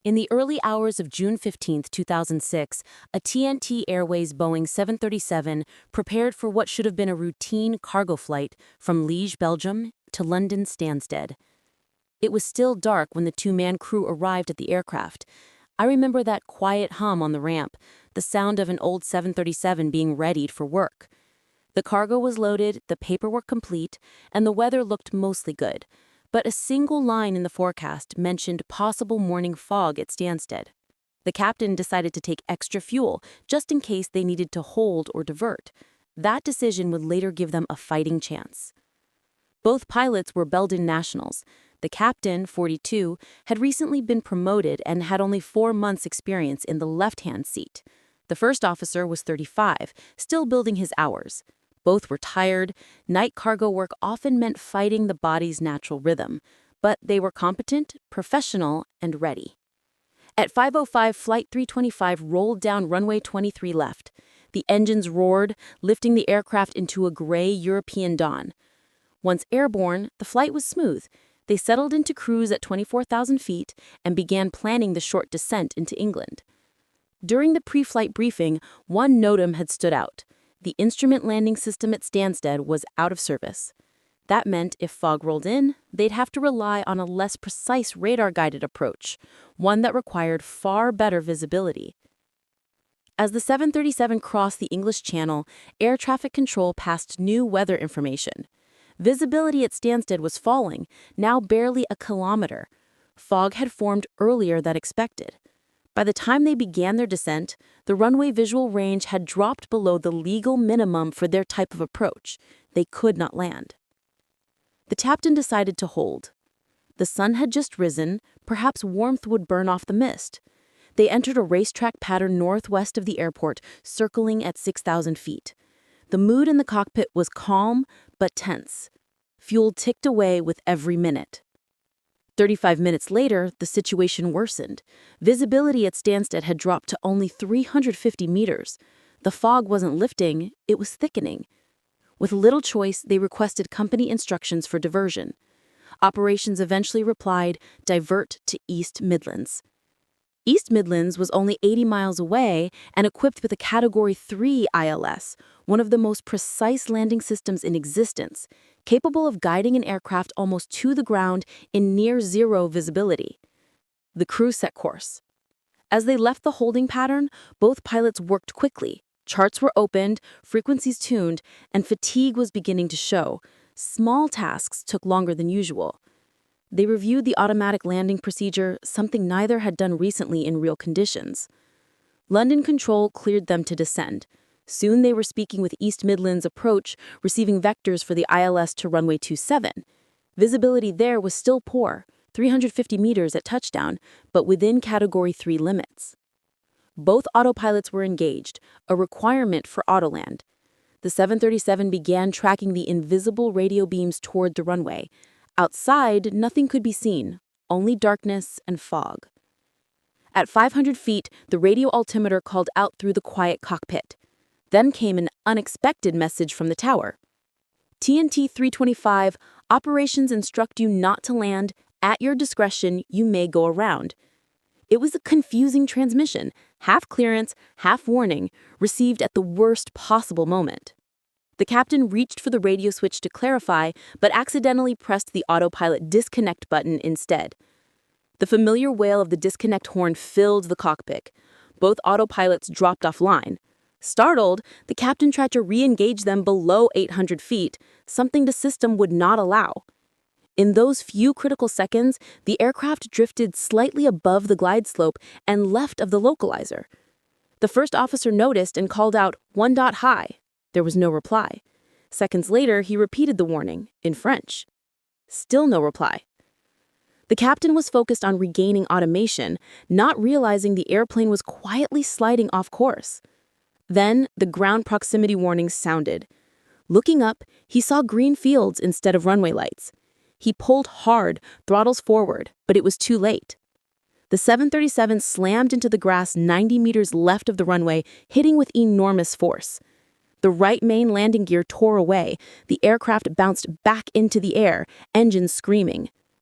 In the early hours of June 15, 2006, a TNT Airways Boeing 737 prepared for what should have been a routine cargo flight from Liège, Belgium, to London Stansted. It was still dark when the two-man crew arrived at the aircraft. I remember that quiet hum on the ramp, the sound of an old 737 being readied for work. The cargo was loaded, the paperwork complete, and the weather looked mostly good. But a single line in the forecast mentioned possible morning fog at Stansted. The captain decided to take extra fuel, just in case they needed to hold or divert. That decision would later give them a fighting chance. Both pilots were Belgian nationals. The captain, 42, had recently been promoted and had only 4 months' experience in the left-hand seat. The first officer was 35, still building his hours. Both were tired. Night cargo work often meant fighting the body's natural rhythm, but they were competent, professional, and ready. At 5:05, Flight 325 rolled down runway 23 left. The engines roared, lifting the aircraft into a gray European dawn. Once airborne, the flight was smooth. They settled into cruise at 24,000 feet and began planning the short descent into England. During the pre-flight briefing, one NOTAM had stood out. The instrument landing system at Stansted was out of service. That meant if fog rolled in, they'd have to rely on a less precise radar-guided approach, one that required far better visibility. As the 737 crossed the English Channel, air traffic control passed new weather information. Visibility at Stansted was falling, now barely a kilometer. Fog had formed earlier than expected. By the time they began their descent, the runway visual range had dropped below the legal minimum for their type of approach. They could not land. The captain decided to hold. The sun had just risen, perhaps warmth would burn off the mist. They entered a racetrack pattern northwest of the airport, circling at 6,000 feet. The mood in the cockpit was calm but tense. Fuel ticked away with every minute. 35 minutes later, the situation worsened. Visibility at Stansted had dropped to only 350 meters. The fog wasn't lifting, it was thickening. With little choice, they requested company instructions for diversion. Operations eventually replied, divert to East Midlands. East Midlands was only 80 miles away and equipped with a Category 3 ILS, one of the most precise landing systems in existence, capable of guiding an aircraft almost to the ground in near-zero visibility. The crew set course. As they left the holding pattern, both pilots worked quickly. Charts were opened, frequencies tuned, and fatigue was beginning to show. Small tasks took longer than usual. They reviewed the automatic landing procedure, something neither had done recently in real conditions. London Control cleared them to descend. Soon they were speaking with East Midlands approach, receiving vectors for the ILS to runway 27. Visibility there was still poor, 350 meters at touchdown, but within Category 3 limits. Both autopilots were engaged, a requirement for Autoland. The 737 began tracking the invisible radio beams toward the runway. Outside, nothing could be seen, only darkness and fog. At 500 feet, the radio altimeter called out through the quiet cockpit. Then came an unexpected message from the tower. TNT 325, operations instruct you not to land. At your discretion, you may go around. It was a confusing transmission, half clearance, half warning, received at the worst possible moment. The captain reached for the radio switch to clarify, but accidentally pressed the autopilot disconnect button instead. The familiar wail of the disconnect horn filled the cockpit. Both autopilots dropped offline. Startled, the captain tried to re-engage them below 800 feet, something the system would not allow. In those few critical seconds, the aircraft drifted slightly above the glide slope and left of the localizer. The first officer noticed and called out, "1 dot high." There was no reply. Seconds later, he repeated the warning, in French. Still no reply. The captain was focused on regaining automation, not realizing the airplane was quietly sliding off course. Then, the ground proximity warnings sounded. Looking up, he saw green fields instead of runway lights. He pulled hard, throttles forward, but it was too late. The 737 slammed into the grass 90 meters left of the runway, hitting with enormous force. The right main landing gear tore away. The aircraft bounced back into the air, engines screaming.